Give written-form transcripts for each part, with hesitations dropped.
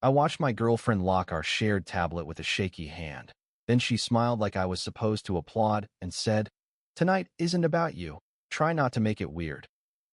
I watched my girlfriend lock our shared tablet with a shaky hand. Then she smiled like I was supposed to applaud and said, "Tonight isn't about you. Try not to make it weird."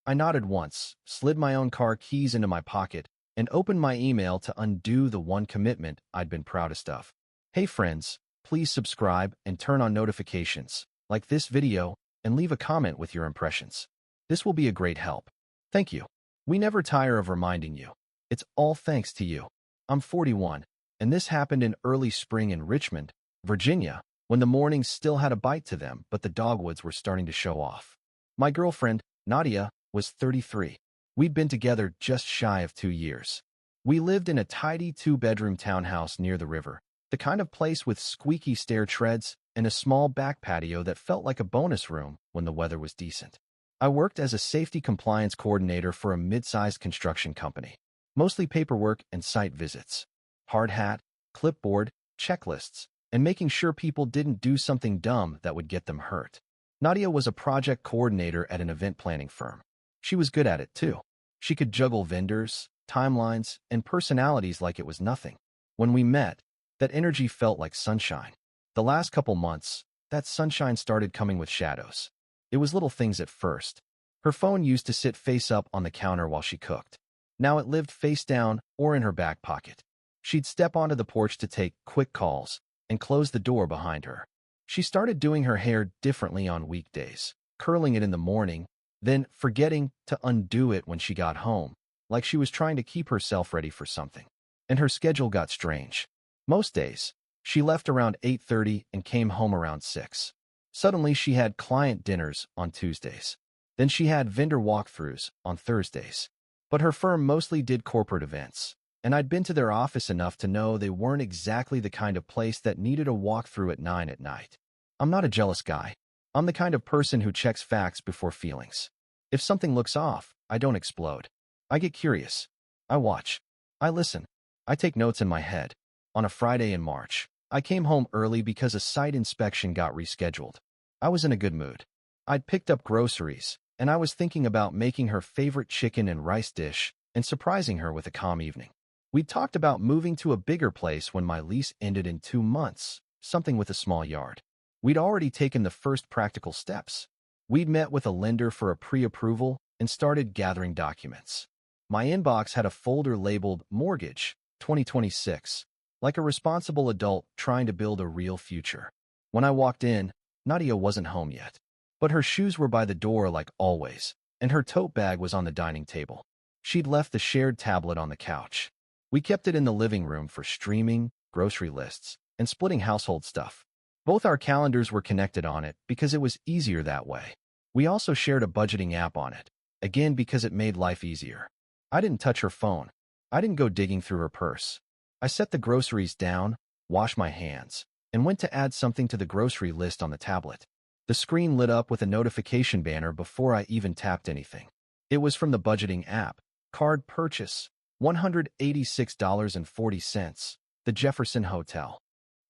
I nodded once, slid my own car keys into my pocket, and opened my email to undo the one commitment I'd been proudest of. Hey friends, please subscribe and turn on notifications, like this video, and leave a comment with your impressions. This will be a great help. Thank you. We never tire of reminding you. It's all thanks to you. I'm 41, and this happened in early spring in Richmond, Virginia, when the mornings still had a bite to them, but the dogwoods were starting to show off. My girlfriend, Nadia, was 33. We'd been together just shy of 2 years. We lived in a tidy 2-bedroom townhouse near the river, the kind of place with squeaky stair treads and a small back patio that felt like a bonus room when the weather was decent. I worked as a safety compliance coordinator for a mid-sized construction company, mostly paperwork and site visits. Hard hat, clipboard, checklists, and making sure people didn't do something dumb that would get them hurt. Nadia was a project coordinator at an event planning firm. She was good at it, too. She could juggle vendors, timelines, and personalities like it was nothing. When we met, that energy felt like sunshine. The last couple months, that sunshine started coming with shadows. It was little things at first. Her phone used to sit face up on the counter while she cooked. Now it lived face down or in her back pocket. She'd step onto the porch to take quick calls and close the door behind her. She started doing her hair differently on weekdays, curling it in the morning, then forgetting to undo it when she got home, like she was trying to keep herself ready for something. And her schedule got strange. Most days, she left around 8:30 and came home around 6. Suddenly, she had client dinners on Tuesdays. Then she had vendor walkthroughs on Thursdays. But her firm mostly did corporate events, and I'd been to their office enough to know they weren't exactly the kind of place that needed a walkthrough at 9 at night. I'm not a jealous guy. I'm the kind of person who checks facts before feelings. If something looks off, I don't explode. I get curious. I watch. I listen. I take notes in my head. On a Friday in March, I came home early because a site inspection got rescheduled. I was in a good mood. I'd picked up groceries, and I was thinking about making her favorite chicken and rice dish and surprising her with a calm evening. We'd talked about moving to a bigger place when my lease ended in 2 months, something with a small yard. We'd already taken the first practical steps. We'd met with a lender for a pre-approval and started gathering documents. My inbox had a folder labeled Mortgage 2026, like a responsible adult trying to build a real future. When I walked in, Nadia wasn't home yet, but her shoes were by the door like always, and her tote bag was on the dining table. She'd left the shared tablet on the couch. We kept it in the living room for streaming, grocery lists, and splitting household stuff. Both our calendars were connected on it because it was easier that way. We also shared a budgeting app on it, again because it made life easier. I didn't touch her phone. I didn't go digging through her purse. I set the groceries down, washed my hands, and went to add something to the grocery list on the tablet. The screen lit up with a notification banner before I even tapped anything. It was from the budgeting app. Card purchase, $186.40, the Jefferson Hotel.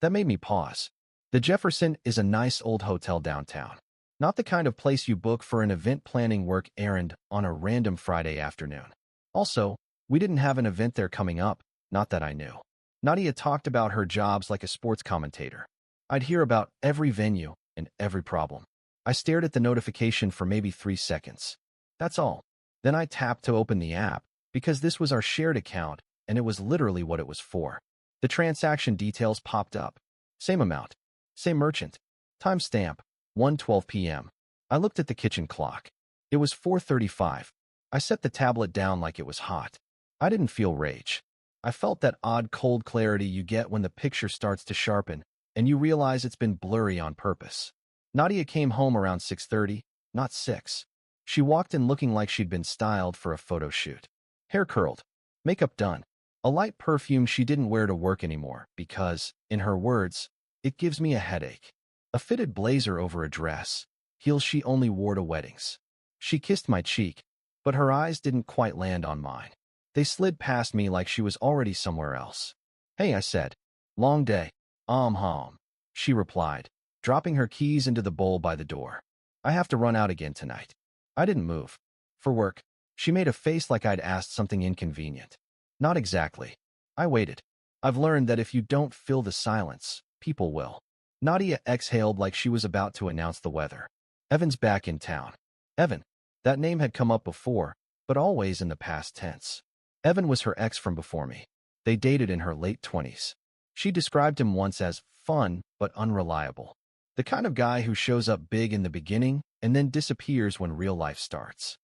That made me pause. The Jefferson is a nice old hotel downtown. Not the kind of place you book for an event planning work errand on a random Friday afternoon. Also, we didn't have an event there coming up, not that I knew. Nadia talked about her jobs like a sports commentator. I'd hear about every venue and every problem. I stared at the notification for maybe 3 seconds. That's all. Then I tapped to open the app, because this was our shared account, and it was literally what it was for. The transaction details popped up. Same amount. Same merchant. Timestamp, 1:12 p.m. I looked at the kitchen clock. It was 4:35. I set the tablet down like it was hot. I didn't feel rage. I felt that odd cold clarity you get when the picture starts to sharpen, and you realize it's been blurry on purpose. Nadia came home around 6:30, not 6. She walked in looking like she'd been styled for a photo shoot. Hair curled, makeup done, a light perfume she didn't wear to work anymore because, in her words, it gives me a headache. A fitted blazer over a dress, heels she only wore to weddings. She kissed my cheek, but her eyes didn't quite land on mine. They slid past me like she was already somewhere else. Hey, I said. Long day. Home. She replied, dropping her keys into the bowl by the door. I have to run out again tonight. I didn't move. For work. She made a face like I'd asked something inconvenient. Not exactly. I waited. I've learned that if you don't fill the silence, people will. Nadia exhaled like she was about to announce the weather. Evan's back in town. Evan. That name had come up before, but always in the past tense. Evan was her ex from before me. They dated in her late 20s. She described him once as fun but unreliable. The kind of guy who shows up big in the beginning and then disappears when real life starts.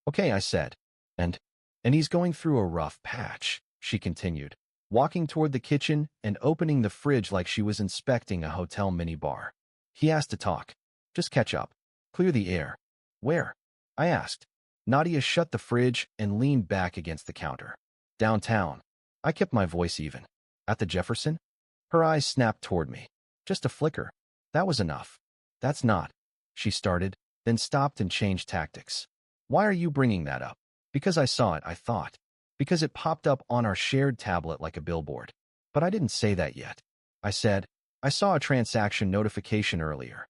Okay, I said. And he's going through a rough patch, she continued, walking toward the kitchen and opening the fridge like she was inspecting a hotel minibar. He asked to talk. Just catch up. Clear the air. Where? I asked. Nadia shut the fridge and leaned back against the counter. Downtown. I kept my voice even. At the Jefferson? Her eyes snapped toward me. Just a flicker. That was enough. That's not. She started, then stopped and changed tactics. Why are you bringing that up? Because I saw it, I thought. Because it popped up on our shared tablet like a billboard. But I didn't say that yet. I said, I saw a transaction notification earlier.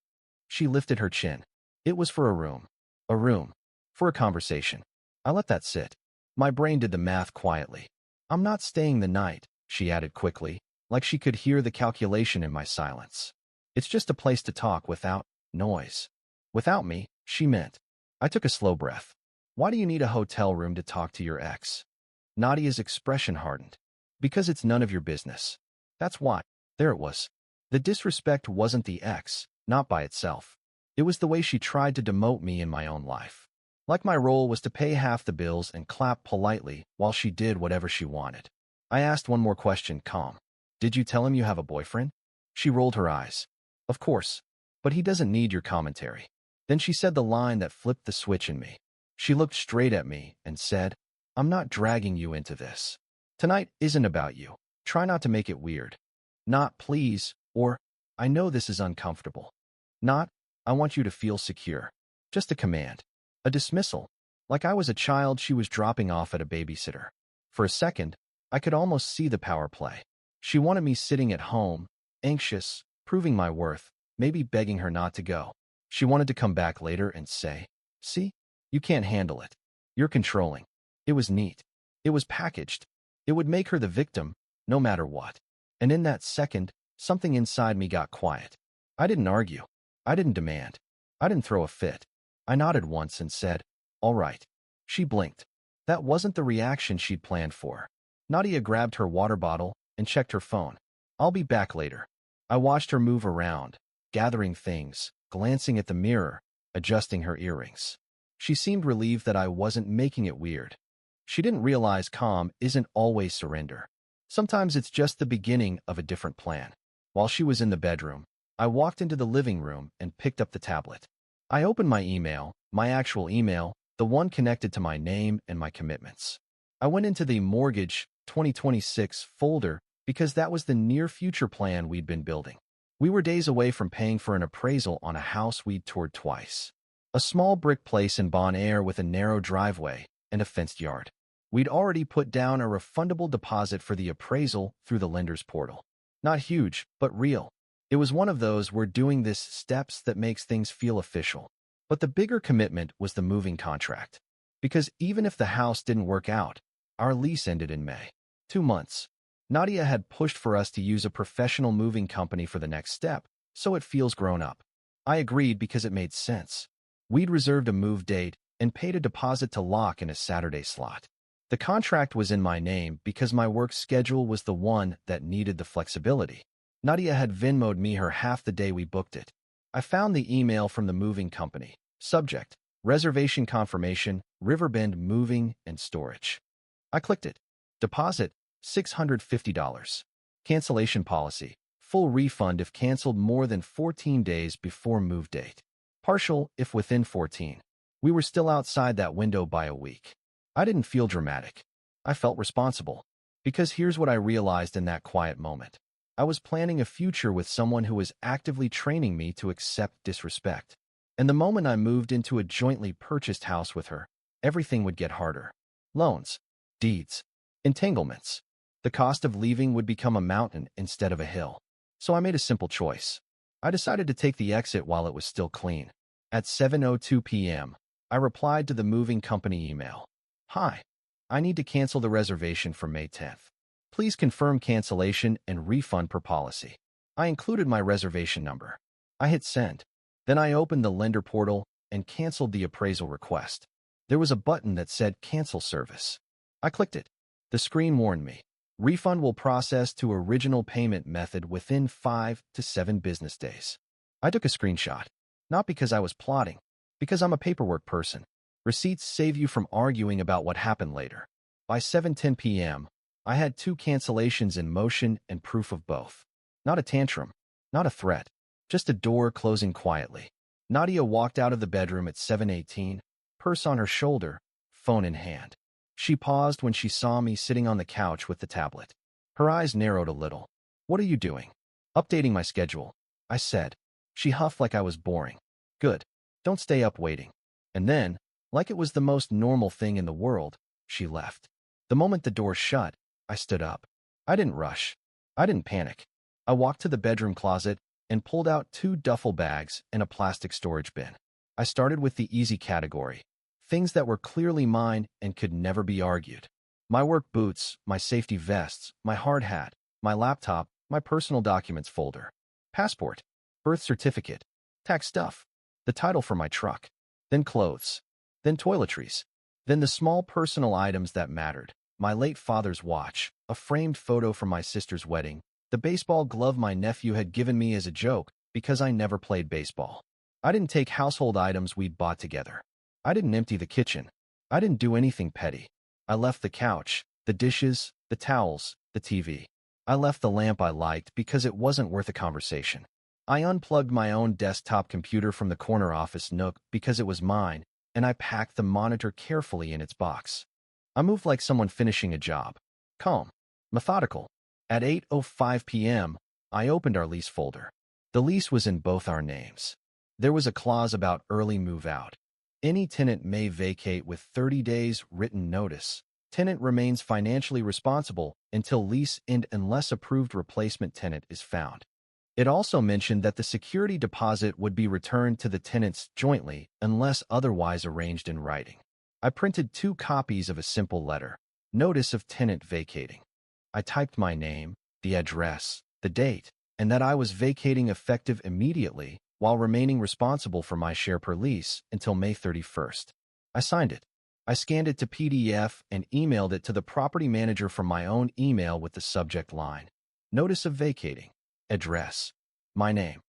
She lifted her chin. It was for a room. A room. For a conversation. I let that sit. My brain did the math quietly. I'm not staying the night, she added quickly, like she could hear the calculation in my silence. It's just a place to talk without noise. Without me, she meant. I took a slow breath. Why do you need a hotel room to talk to your ex? Nadia's expression hardened. Because it's none of your business. That's why. There it was. The disrespect wasn't the ex, not by itself. It was the way she tried to demote me in my own life. Like my role was to pay half the bills and clap politely while she did whatever she wanted. I asked one more question, calm. Did you tell him you have a boyfriend? She rolled her eyes. Of course. But he doesn't need your commentary. Then she said the line that flipped the switch in me. She looked straight at me and said, I'm not dragging you into this. Tonight isn't about you. Try not to make it weird. Not please, or I know this is uncomfortable. Not, I want you to feel secure. Just a command. A dismissal. Like I was a child she was dropping off at a babysitter. For a second, I could almost see the power play. She wanted me sitting at home, anxious, proving my worth, maybe begging her not to go. She wanted to come back later and say, see, you can't handle it. You're controlling. It was neat. It was packaged. It would make her the victim, no matter what. And in that second, something inside me got quiet. I didn't argue. I didn't demand. I didn't throw a fit. I nodded once and said, all right. She blinked. That wasn't the reaction she'd planned for. Nadia grabbed her water bottle and checked her phone. I'll be back later. I watched her move around, gathering things, glancing at the mirror, adjusting her earrings. She seemed relieved that I wasn't making it weird. She didn't realize calm isn't always surrender. Sometimes it's just the beginning of a different plan. While she was in the bedroom, I walked into the living room and picked up the tablet. I opened my email, my actual email, the one connected to my name and my commitments. I went into the Mortgage 2026 folder because that was the near future plan we'd been building. We were days away from paying for an appraisal on a house we'd toured twice. A small brick place in Bon Air with a narrow driveway and a fenced yard. We'd already put down a refundable deposit for the appraisal through the lender's portal. Not huge, but real. It was one of those we're doing this steps that makes things feel official. But the bigger commitment was the moving contract. Because even if the house didn't work out, our lease ended in May. 2 months. Nadia had pushed for us to use a professional moving company for the next step, so it feels grown up. I agreed because it made sense. We'd reserved a move date and paid a deposit to lock in a Saturday slot. The contract was in my name because my work schedule was the one that needed the flexibility. Nadia had Venmo'd me her half the day we booked it. I found the email from the moving company. Subject: reservation confirmation, Riverbend Moving and Storage. I clicked it. Deposit: $650. Cancellation policy: full refund if canceled more than 14 days before move date. Partial if within 14. We were still outside that window by a week. I didn't feel dramatic. I felt responsible. Because here's what I realized in that quiet moment. I was planning a future with someone who was actively training me to accept disrespect. And the moment I moved into a jointly purchased house with her, everything would get harder. Loans, deeds, entanglements. The cost of leaving would become a mountain instead of a hill. So I made a simple choice. I decided to take the exit while it was still clean. At 7:02 p.m., I replied to the moving company email. Hi. I need to cancel the reservation for May 10th. Please confirm cancellation and refund per policy. I included my reservation number. I hit send. Then I opened the lender portal and canceled the appraisal request. There was a button that said cancel service. I clicked it. The screen warned me. Refund will process to original payment method within 5 to 7 business days. I took a screenshot. Not because I was plotting, because I'm a paperwork person. Receipts save you from arguing about what happened later. By 7:10 p.m., I had 2 cancellations in motion and proof of both. Not a tantrum, not a threat, just a door closing quietly. Nadia walked out of the bedroom at 7:18, purse on her shoulder, phone in hand. She paused when she saw me sitting on the couch with the tablet. Her eyes narrowed a little. What are you doing? Updating my schedule, I said. She huffed like I was boring. Good. Don't stay up waiting. And then, like it was the most normal thing in the world, she left. The moment the door shut, I stood up. I didn't rush. I didn't panic. I walked to the bedroom closet and pulled out 2 duffel bags and a plastic storage bin. I started with the easy category, things that were clearly mine and could never be argued. My work boots, my safety vests, my hard hat, my laptop, my personal documents folder, passport, birth certificate, tax stuff, the title for my truck, then clothes, then toiletries, then the small personal items that mattered, my late father's watch, a framed photo from my sister's wedding, the baseball glove my nephew had given me as a joke because I never played baseball. I didn't take household items we'd bought together. I didn't empty the kitchen. I didn't do anything petty. I left the couch, the dishes, the towels, the TV. I left the lamp I liked because it wasn't worth a conversation. I unplugged my own desktop computer from the corner office nook because it was mine, and I packed the monitor carefully in its box. I moved like someone finishing a job. Calm. Methodical. At 8:05 p.m., I opened our lease folder. The lease was in both our names. There was a clause about early move-out. Any tenant may vacate with 30 days written notice. Tenant remains financially responsible until lease end unless approved replacement tenant is found. It also mentioned that the security deposit would be returned to the tenants jointly unless otherwise arranged in writing. I printed 2 copies of a simple letter, notice of tenant vacating. I typed my name, the address, the date, and that I was vacating effective immediately while remaining responsible for my share per lease until May 31st. I signed it. I scanned it to PDF and emailed it to the property manager from my own email with the subject line, notice of vacating, address, my name.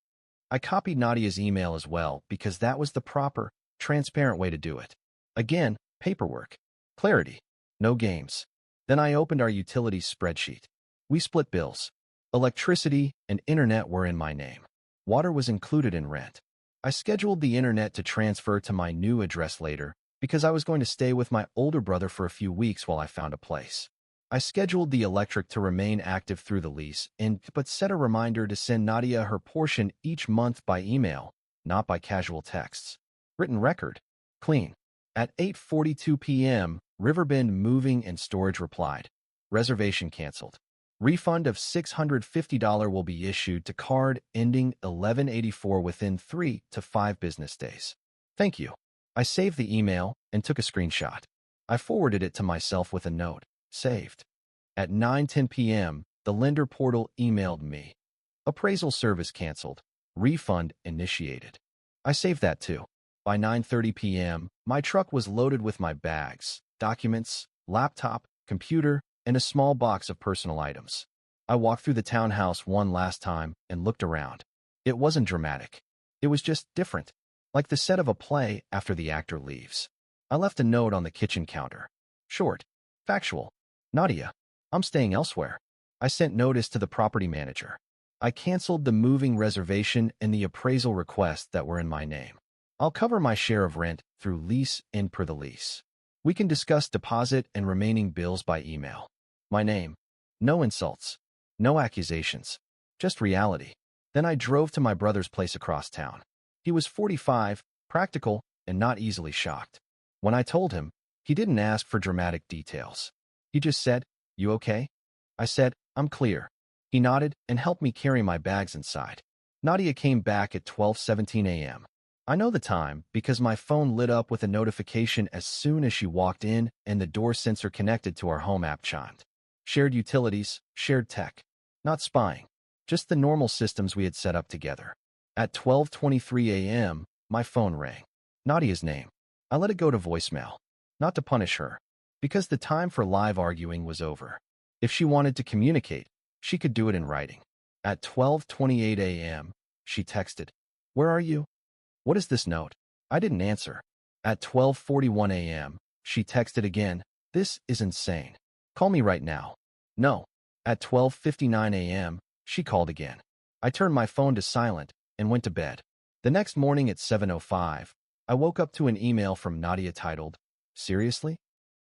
I copied Nadia's email as well because that was the proper, transparent way to do it. Again, paperwork. Clarity. No games. Then I opened our utilities spreadsheet. We split bills. Electricity and internet were in my name. Water was included in rent. I scheduled the internet to transfer to my new address later because I was going to stay with my older brother for a few weeks while I found a place. I scheduled the electric to remain active through the lease but set a reminder to send Nadia her portion each month by email, not by casual texts. Written record. Clean. At 8:42 p.m., Riverbend Moving and Storage replied. Reservation canceled. Refund of $650 will be issued to card ending 1184 within 3 to 5 business days. Thank you. I saved the email and took a screenshot. I forwarded it to myself with a note. Saved. At 9:10 p.m., the lender portal emailed me. Appraisal service canceled. Refund initiated. I saved that too. By 9:30 p.m., my truck was loaded with my bags, documents, laptop, computer, and a small box of personal items. I walked through the townhouse one last time and looked around. It wasn't dramatic. It was just different, like the set of a play after the actor leaves. I left a note on the kitchen counter. Short. Factual. Nadia, I'm staying elsewhere. I sent notice to the property manager. I canceled the moving reservation and the appraisal request that were in my name. I'll cover my share of rent through lease and per the lease. We can discuss deposit and remaining bills by email. My name. No insults. No accusations. Just reality. Then I drove to my brother's place across town. He was 45, practical, and not easily shocked. When I told him, he didn't ask for dramatic details. He just said, "You okay?" I said, "I'm clear." He nodded and helped me carry my bags inside. Nadia came back at 12:17 a.m. I know the time because my phone lit up with a notification as soon as she walked in and the door sensor connected to our home app chimed. Shared utilities, shared tech. Not spying. Just the normal systems we had set up together. At 12:23 a.m., my phone rang. Nadia's name. I let it go to voicemail. Not to punish her. Because the time for live arguing was over. If she wanted to communicate, she could do it in writing. At 12:28 a.m., she texted, "Where are you? What is this note?" I didn't answer. At 12:41 a.m., she texted again, "This is insane. Call me right now." No. At 12:59 a.m., she called again. I turned my phone to silent and went to bed. The next morning at 7:05, I woke up to an email from Nadia titled, "Seriously?"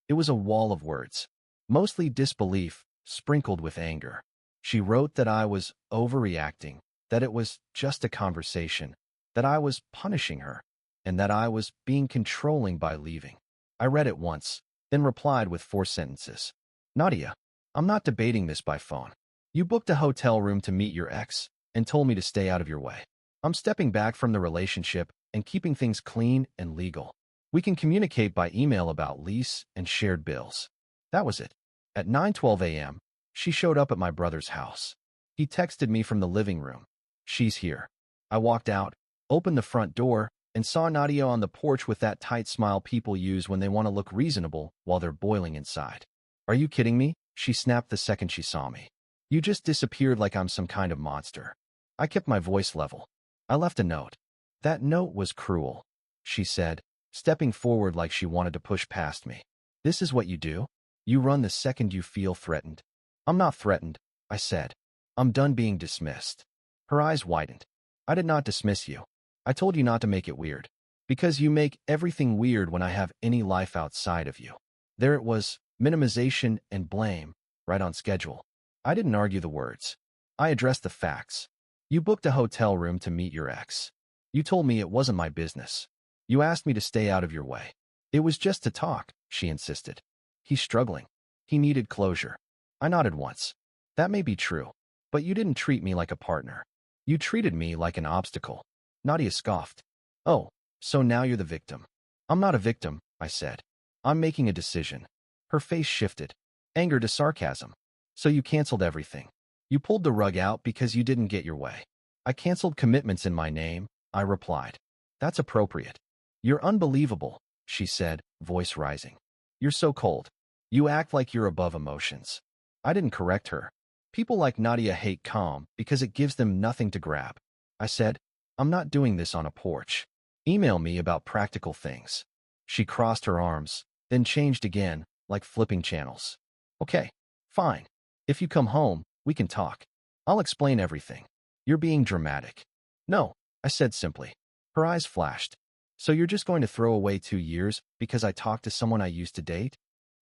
It was a wall of words. Mostly disbelief, sprinkled with anger. She wrote that I was overreacting, that it was just a conversation, that I was punishing her, and that I was being controlling by leaving. I read it once, then replied with 4 sentences. "Nadia, I'm not debating this by phone. You booked a hotel room to meet your ex and told me to stay out of your way. I'm stepping back from the relationship and keeping things clean and legal. We can communicate by email about lease and shared bills." That was it. At 9:12 a.m., she showed up at my brother's house. He texted me from the living room. "She's here." I walked out, opened the front door, and saw Nadia on the porch with that tight smile people use when they want to look reasonable while they're boiling inside. "Are you kidding me?" she snapped the second she saw me. "You just disappeared like I'm some kind of monster." I kept my voice level. I left a note. "That note was cruel," she said, stepping forward like she wanted to push past me. "This is what you do? You run the second you feel threatened." "I'm not threatened," I said. "I'm done being dismissed." Her eyes widened. "I did not dismiss you. I told you not to make it weird. Because you make everything weird when I have any life outside of you." There it was, minimization and blame, right on schedule. I didn't argue the words. I addressed the facts. "You booked a hotel room to meet your ex. You told me it wasn't my business. You asked me to stay out of your way. It was just to talk," she insisted. "He's struggling. He needed closure." I nodded once. "That may be true, but you didn't treat me like a partner. You treated me like an obstacle." Nadia scoffed. "Oh, so now you're the victim." "I'm not a victim," I said. "I'm making a decision." Her face shifted. Anger to sarcasm. "So you canceled everything. You pulled the rug out because you didn't get your way." "I canceled commitments in my name," I replied. "That's appropriate." "You're unbelievable," she said, voice rising. "You're so cold. You act like you're above emotions." I didn't correct her. People like Nadia hate calm because it gives them nothing to grab. I said, "I'm not doing this on a porch. Email me about practical things." She crossed her arms, then changed again, like flipping channels. "Okay, fine. If you come home, we can talk. I'll explain everything." "You're being dramatic." "No," I said simply. Her eyes flashed. "So you're just going to throw away 2 years because I talked to someone I used to date?"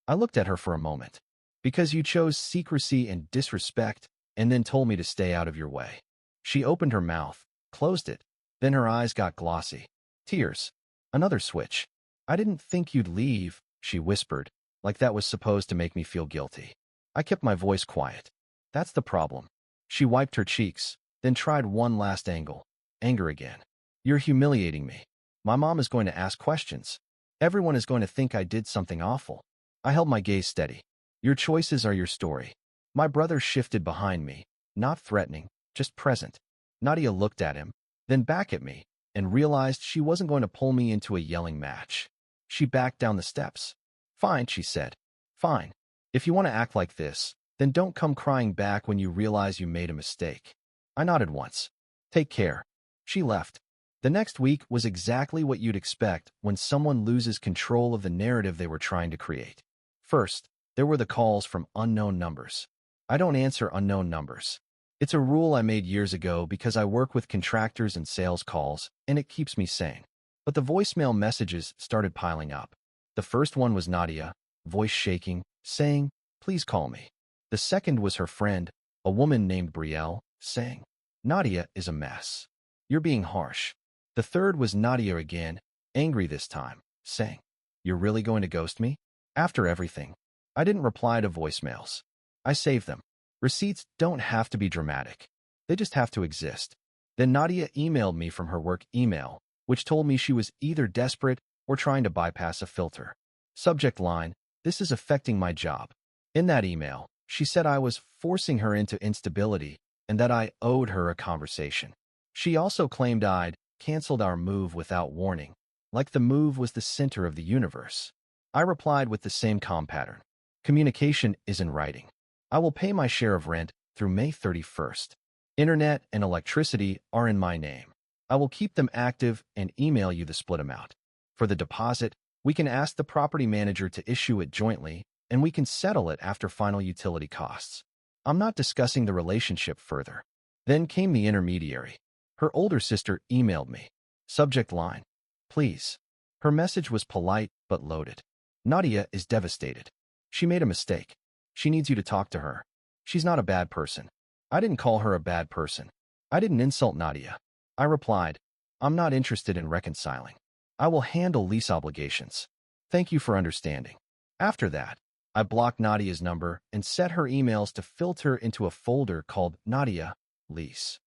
I looked at her for a moment. "Because you chose secrecy and disrespect and then told me to stay out of your way." She opened her mouth, closed it. Then her eyes got glossy. Tears. Another switch. "I didn't think you'd leave," she whispered, like that was supposed to make me feel guilty. I kept my voice quiet. "That's the problem." She wiped her cheeks, then tried one last angle. Anger again. "You're humiliating me. My mom is going to ask questions. Everyone is going to think I did something awful." I held my gaze steady. "Your choices are your story." My brother shifted behind me, not threatening, just present. Nadia looked at him, then back at me, and realized she wasn't going to pull me into a yelling match. She backed down the steps. "Fine," she said. "Fine. If you want to act like this, then don't come crying back when you realize you made a mistake." I nodded once. "Take care." She left. The next week was exactly what you'd expect when someone loses control of the narrative they were trying to create. First, there were the calls from unknown numbers. I don't answer unknown numbers. It's a rule I made years ago because I work with contractors and sales calls, and it keeps me sane. But the voicemail messages started piling up. The first one was Nadia, voice shaking, saying, "Please call me." The second was her friend, a woman named Brielle, saying, "Nadia is a mess. You're being harsh." The third was Nadia again, angry this time, saying, "You're really going to ghost me?" After everything, I didn't reply to voicemails. I saved them. Receipts don't have to be dramatic. They just have to exist. Then Nadia emailed me from her work email, which told me she was either desperate or trying to bypass a filter. Subject line, "This is affecting my job." In that email, She said I was forcing her into instability and that I owed her a conversation. She also claimed I'd canceled our move without warning, like the move was the center of the universe. I replied with the same calm pattern. Communication is in writing. I will pay my share of rent through May 31st. Internet and electricity are in my name. I will keep them active and email you the split amount. For the deposit, we can ask the property manager to issue it jointly, and we can settle it after final utility costs. I'm not discussing the relationship further. Then came the intermediary. Her older sister emailed me. Subject line: please. Her message was polite but loaded. Nadia is devastated. She made a mistake. She needs you to talk to her. She's not a bad person. I didn't call her a bad person. I didn't insult Nadia. I replied, I'm not interested in reconciling. I will handle lease obligations. Thank you for understanding. After that, I blocked Nadia's number and set her emails to filter into a folder called Nadia Lease.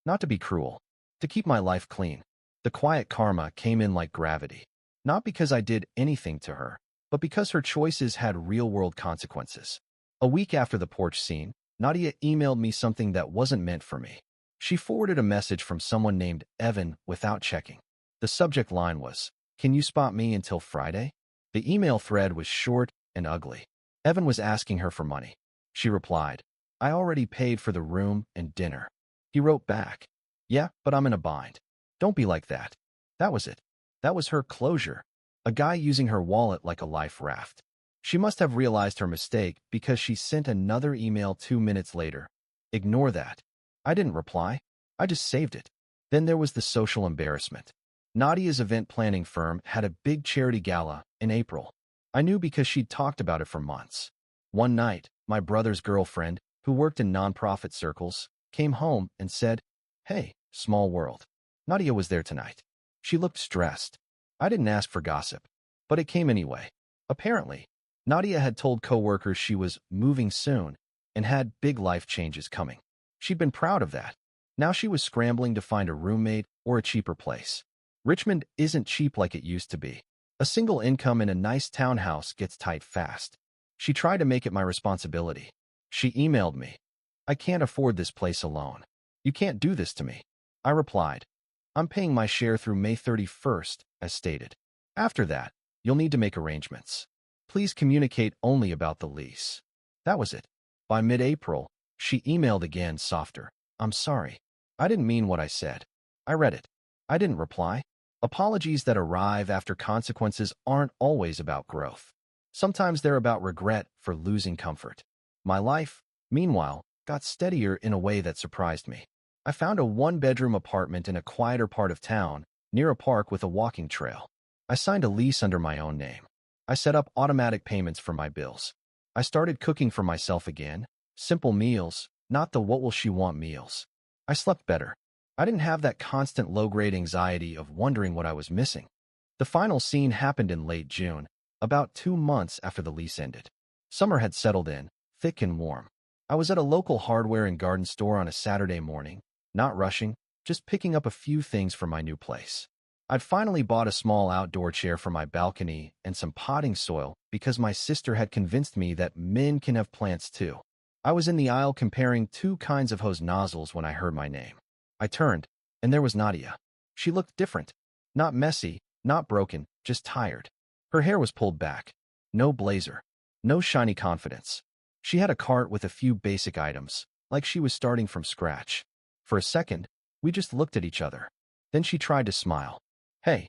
Not to be cruel, to keep my life clean. The quiet karma came in like gravity. Not because I did anything to her, but because her choices had real-world consequences. A week after the porch scene, Nadia emailed me something that wasn't meant for me. She forwarded a message from someone named Evan without checking. The subject line was, "Can you spot me until Friday?" The email thread was short and ugly. Evan was asking her for money. She replied, I already paid for the room and dinner. He wrote back, yeah, but I'm in a bind. Don't be like that. That was it. That was her closure. A guy using her wallet like a life raft. She must have realized her mistake because she sent another email 2 minutes later. Ignore that. I didn't reply. I just saved it. Then there was the social embarrassment. Nadia's event planning firm had a big charity gala in April. I knew because she'd talked about it for months. One night, my brother's girlfriend, who worked in nonprofit circles, came home and said, hey, small world. Nadia was there tonight. She looked stressed. I didn't ask for gossip, but it came anyway. Apparently, Nadia had told coworkers she was moving soon and had big life changes coming. She'd been proud of that. Now she was scrambling to find a roommate or a cheaper place. Richmond isn't cheap like it used to be. A single income in a nice townhouse gets tight fast. She tried to make it my responsibility. She emailed me. I can't afford this place alone. You can't do this to me. I replied, I'm paying my share through May 31st, as stated. After that, you'll need to make arrangements. Please communicate only about the lease. That was it. By mid-April, she emailed again softer. I'm sorry. I didn't mean what I said. I read it. I didn't reply. Apologies that arrive after consequences aren't always about growth. Sometimes they're about regret for losing comfort. My life, meanwhile, got steadier in a way that surprised me. I found a one-bedroom apartment in a quieter part of town, near a park with a walking trail. I signed a lease under my own name. I set up automatic payments for my bills. I started cooking for myself again, simple meals, not the what will she want meals. I slept better. I didn't have that constant low-grade anxiety of wondering what I was missing. The final scene happened in late June, about 2 months after the lease ended. Summer had settled in, thick and warm. I was at a local hardware and garden store on a Saturday morning, not rushing, just picking up a few things for my new place. I'd finally bought a small outdoor chair for my balcony and some potting soil because my sister had convinced me that men can have plants too. I was in the aisle comparing 2 kinds of hose nozzles when I heard my name. I turned, and there was Nadia. She looked different. Not messy, not broken, just tired. Her hair was pulled back. No blazer. No shiny confidence. She had a cart with a few basic items, like she was starting from scratch. For a second, we just looked at each other. Then she tried to smile. Hey.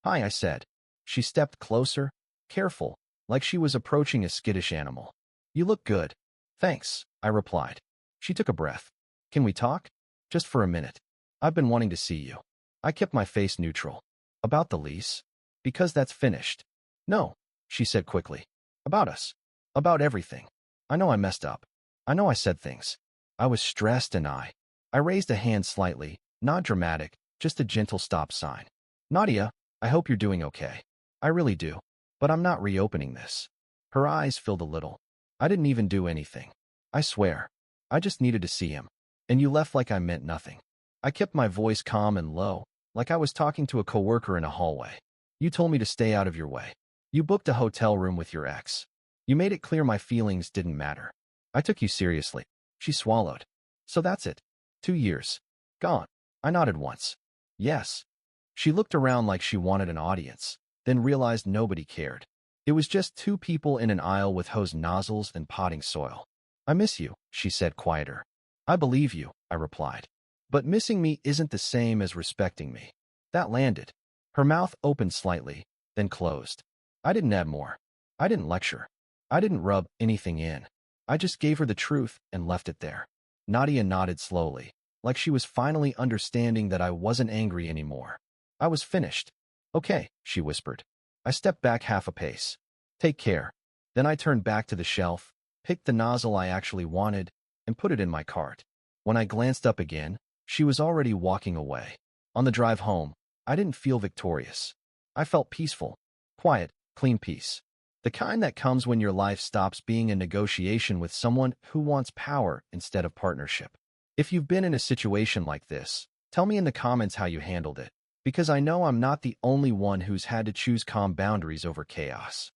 Hi, I said. She stepped closer, careful, like she was approaching a skittish animal. You look good. Thanks, I replied. She took a breath. Can we talk? Just for a minute. I've been wanting to see you. I kept my face neutral. About the lease? Because that's finished. No, she said quickly. About us. About everything. I know I messed up. I know I said things. I was stressed and I raised a hand slightly, not dramatic, just a gentle stop sign. Nadia, I hope you're doing okay. I really do. But I'm not reopening this. Her eyes filled a little. I didn't even do anything. I swear. I just needed to see him. And you left like I meant nothing. I kept my voice calm and low, like I was talking to a coworker in a hallway. You told me to stay out of your way. You booked a hotel room with your ex. You made it clear my feelings didn't matter. I took you seriously. She swallowed. So that's it. 2 years. Gone. I nodded once. Yes. She looked around like she wanted an audience, then realized nobody cared. It was just two people in an aisle with hose nozzles and potting soil. I miss you, she said quieter. I believe you, I replied. But missing me isn't the same as respecting me. That landed. Her mouth opened slightly, then closed. I didn't add more. I didn't lecture. I didn't rub anything in. I just gave her the truth and left it there. Nadia nodded slowly, like she was finally understanding that I wasn't angry anymore. I was finished. Okay, she whispered. I stepped back half a pace. Take care. Then I turned back to the shelf, picked the nozzle I actually wanted, and put it in my cart. When I glanced up again, she was already walking away. On the drive home, I didn't feel victorious. I felt peaceful, quiet, clean peace. The kind that comes when your life stops being a negotiation with someone who wants power instead of partnership. If you've been in a situation like this, tell me in the comments how you handled it, because I know I'm not the only one who's had to choose calm boundaries over chaos.